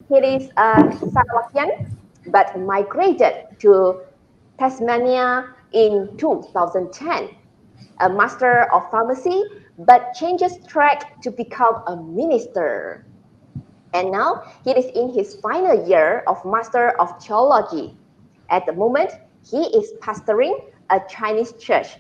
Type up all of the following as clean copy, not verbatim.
He is a Slovakian but migrated to Tasmania in 2010, a master of pharmacy but changes track to become a minister. And now he is in his final year of Master of Theology. At the moment, he is pastoring a Chinese church.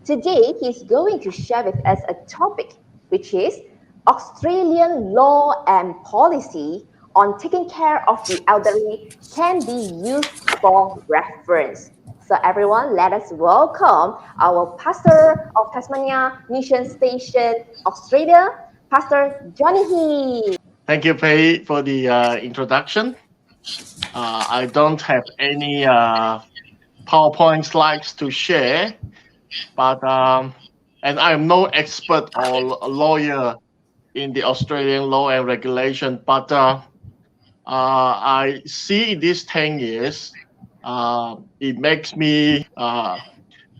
Today, he's going to share with us a topic which is Australian law and policy on taking care of the elderly can be used for reference. So everyone, let us welcome our pastor of Tasmania Mission Station, Australia, Pastor Johnny He. Thank you, Pei, for the introduction. I don't have any PowerPoint slides to share, but and I'm no expert or a lawyer in the Australian law and regulation, but I see in these 10 years, it makes me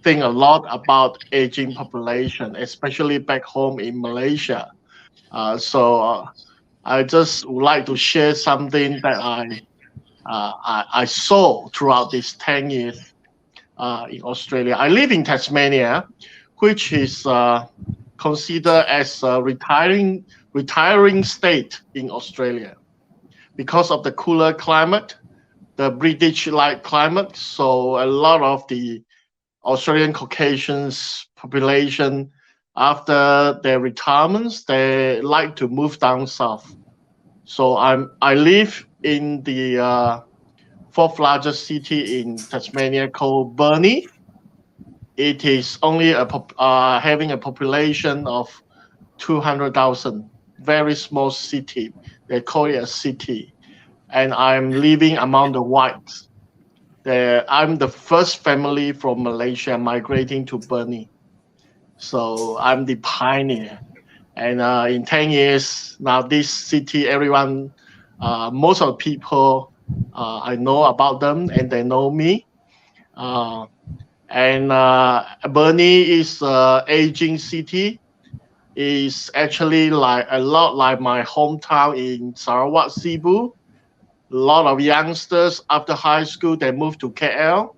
think a lot about aging population, especially back home in Malaysia. So I just would like to share something that I saw throughout these 10 years in Australia. I live in Tasmania, which is considered as a retiring state in Australia because of the cooler climate, the British-like climate. So a lot of the Australian Caucasians population, after their retirements, they like to move down south. So I live in the fourth largest city in Tasmania called Burnie. It is only having a population of 200,000, very small city. They call it a city. And I'm living among the whites. I'm the first family from Malaysia migrating to Burnie. So I'm the pioneer. And in 10 years, now this city, everyone, most of the people, I know about them and they know me. Uh, and Burnie is an aging city. It's actually like a lot like my hometown in Sarawak, Cebu. A lot of youngsters after high school, they move to KL.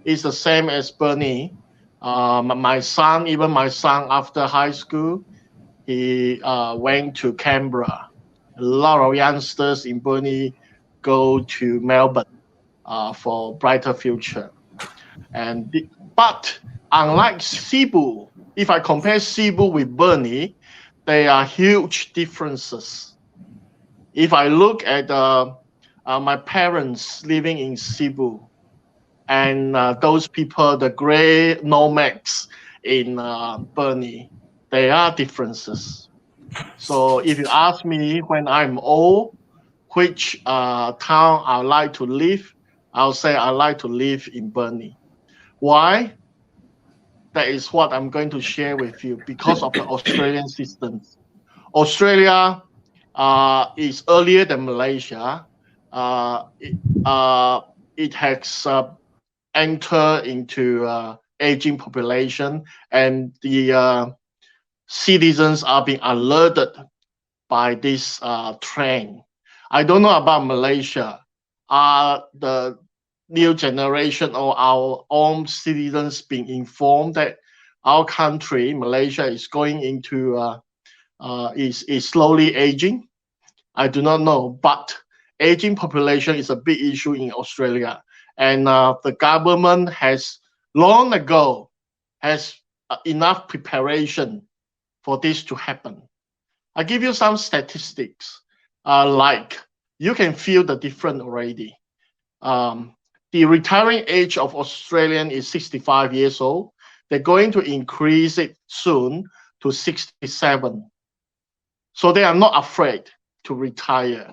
It's the same as Burnie. Even my son after high school, he went to Canberra. A lot of youngsters in Burnie go to Melbourne for brighter future. But unlike Cebu, if I compare Cebu with Burnie, there are huge differences. If I look at my parents living in Cebu and those people, the gray nomads in Burnie, there are differences. So if you ask me when I'm old, which town I like to live, I'll say I like to live in Burnie. Why? That is what I'm going to share with you because of the Australian systems. Australia is earlier than Malaysia. Uh, it, uh, it has entered into aging population, and the citizens are being alerted by this trend. I don't know about Malaysia. Are the new generation or our own citizens being informed that our country, Malaysia, is going into is slowly aging? I do not know, but aging population is a big issue in Australia, and the government has long ago has enough preparation for this to happen. I give you some statistics. Like you can feel the difference already. Um, the retiring age of Australian is 65 years old. They're going to increase it soon to 67. So they are not afraid to retire.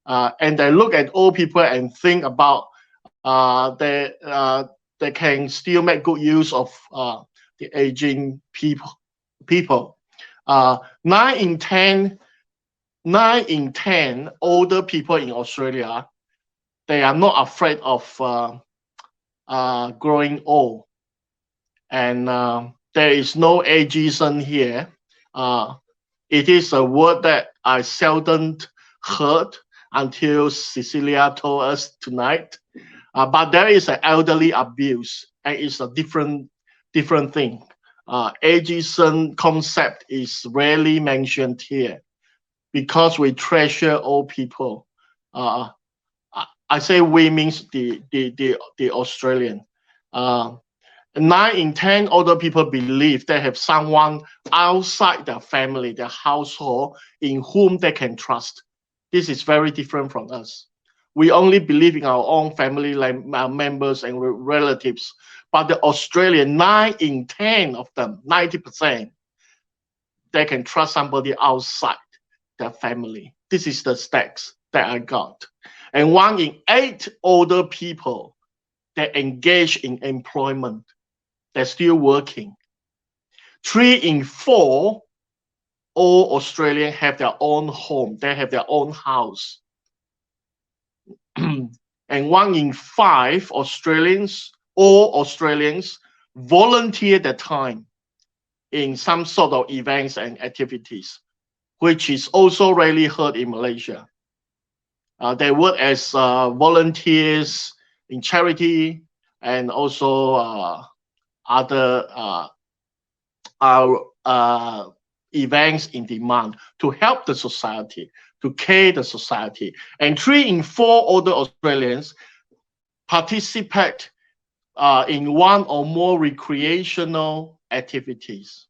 And they look at old people and think about they can still make good use of the aging people. Uh, 9 in 10 9 in 10 older people in Australia, they are not afraid of growing old. And there is no ageism here. Uh, it is a word that I seldom heard until Cecilia told us tonight. But there is an elderly abuse, and it's a different thing. Ageism concept is rarely mentioned here because we treasure old people. Uh, I say we means the Australian. Uh, 9 in 10 older people believe they have someone outside their family, their household, in whom they can trust. This is very different from us. We only believe in our own family members and relatives. But the Australian, 9 in 10 of them, 90%, they can trust somebody outside their family. This is the stats that I got. And 1 in 8 older people that engage in employment, they're still working. 3 in 4 all Australians have their own home, they have their own house. And 1 in 5 Australians, all Australians, volunteer their time in some sort of events and activities, which is also rarely heard in Malaysia. They work as volunteers in charity and also other events in demand to help the society, to care the society. And 3 in 4 older Australians participate in one or more recreational activities.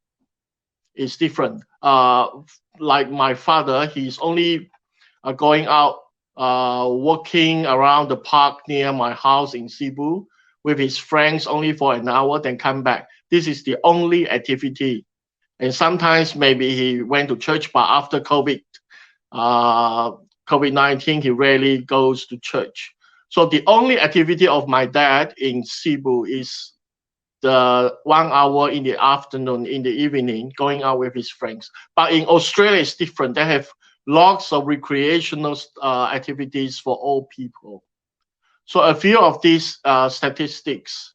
It's different. Like my father, he's only going out walking around the park near my house in Cebu with his friends only for an hour, then come back. This is the only activity. And sometimes maybe he went to church, but after COVID-19, he rarely goes to church. So the only activity of my dad in Cebu is the 1 hour in the afternoon, in the evening, going out with his friends. But in Australia, it's different. They have lots of recreational activities for all people. So a few of these statistics,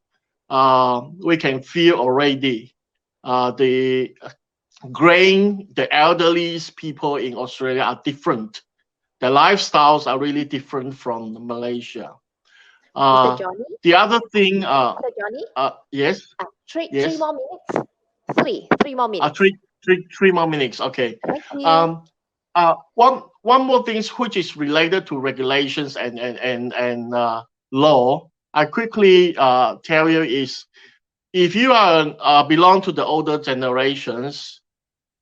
we can feel already the the elderly people in Australia are different. Their lifestyles are really different from Malaysia. Mr. Uh, Johnny, the other thing, Mr. Johnny, yes, three yes, more minutes. Three more minutes. three more minutes. Okay. Thank you. Um, one more thing which is related to regulations and law. I quickly tell you is if you are belong to the older generations,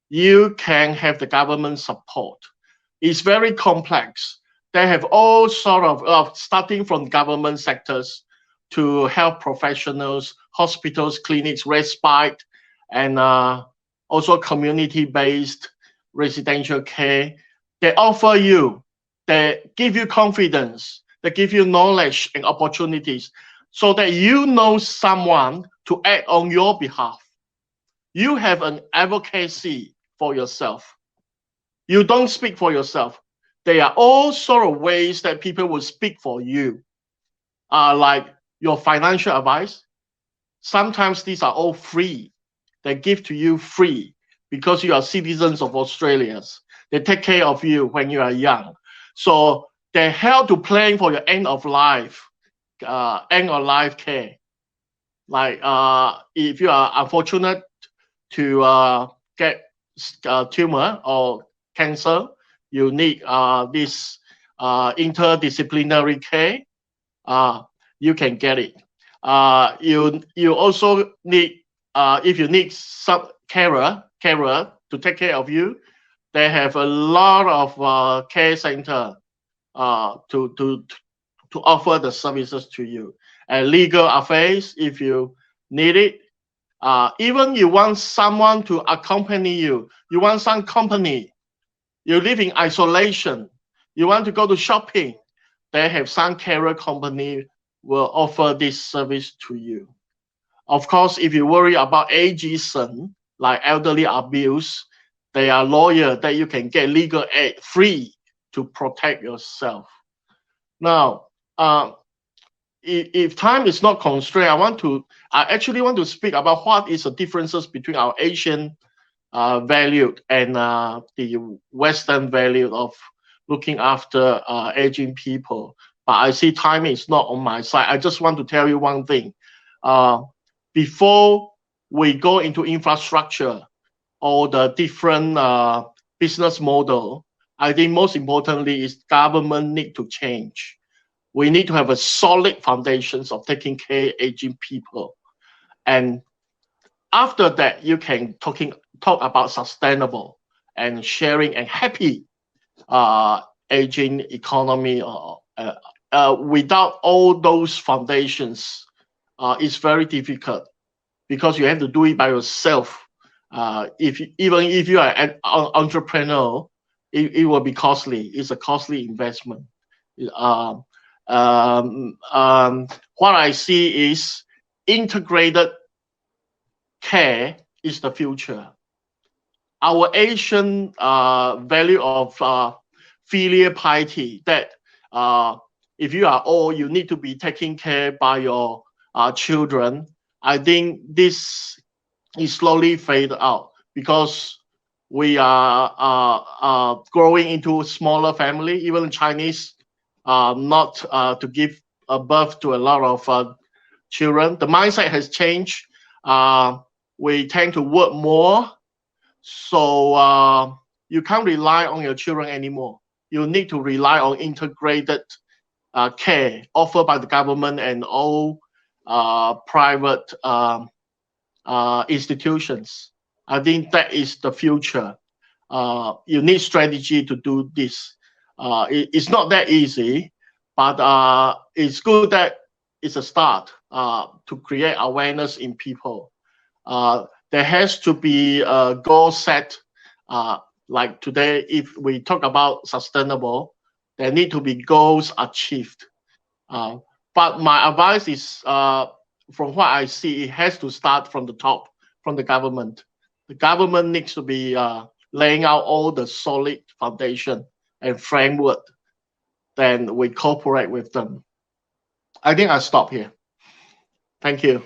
you can have the government support. It's very complex. They have all sort of starting from government sectors to health professionals, hospitals, clinics, respite, and also community-based residential care. They offer you, they give you confidence, they give you knowledge and opportunities so that you know someone to act on your behalf. You have an advocacy for yourself. You don't speak for yourself. There are all sort of ways that people will speak for you, like your financial advice. Sometimes these are all free. They give to you free because you are citizens of Australia. They take care of you when you are young. So they help to plan for your end of life care. Like if you are unfortunate to get tumor or cancer, you need this interdisciplinary care. Uh, you can get it. You also need if you need some carer to take care of you. They have a lot of care center to offer the services to you. And legal affairs, if you need it, even you want someone to accompany you, you want some company, you live in isolation, you want to go to shopping, they have some carer company will offer this service to you. Of course, if you worry about ageism, like elderly abuse, they are lawyers that you can get legal aid free to protect yourself. Now, if time is not constrained, I actually want to speak about what is the differences between our Asian value and the Western value of looking after aging people. But I see time is not on my side. I just want to tell you one thing. Uh, Before we go into infrastructure or the different business model, I think most importantly is government need to change. We need to have a solid foundations of taking care of aging people, and after that you can talk about sustainable and sharing and happy uh, aging economy. Without all those foundations, it's very difficult because you have to do it by yourself. Even if you are an entrepreneur, it will be costly. It's a costly investment. Um, what I see is integrated care is the future. Our Asian value of filial piety, that uh, if you are old, you need to be taken care by your children. I think this is slowly fade out because we are growing into a smaller family. Even Chinese, not to give birth to a lot of children. The mindset has changed. Uh, we tend to work more, so you can't rely on your children anymore. You need to rely on integrated care offered by the government and all private institutions. I think that is the future. You need strategy to do this. It's not that easy, but it's good that it's a start to create awareness in people. There has to be a goal set. Uh, like today, if we talk about sustainable, there need to be goals achieved. Uh, but my advice is, from what I see, it has to start from the top, from the government. The government needs to be laying out all the solid foundation and framework. Then we cooperate with them. I think I stop here. Thank you.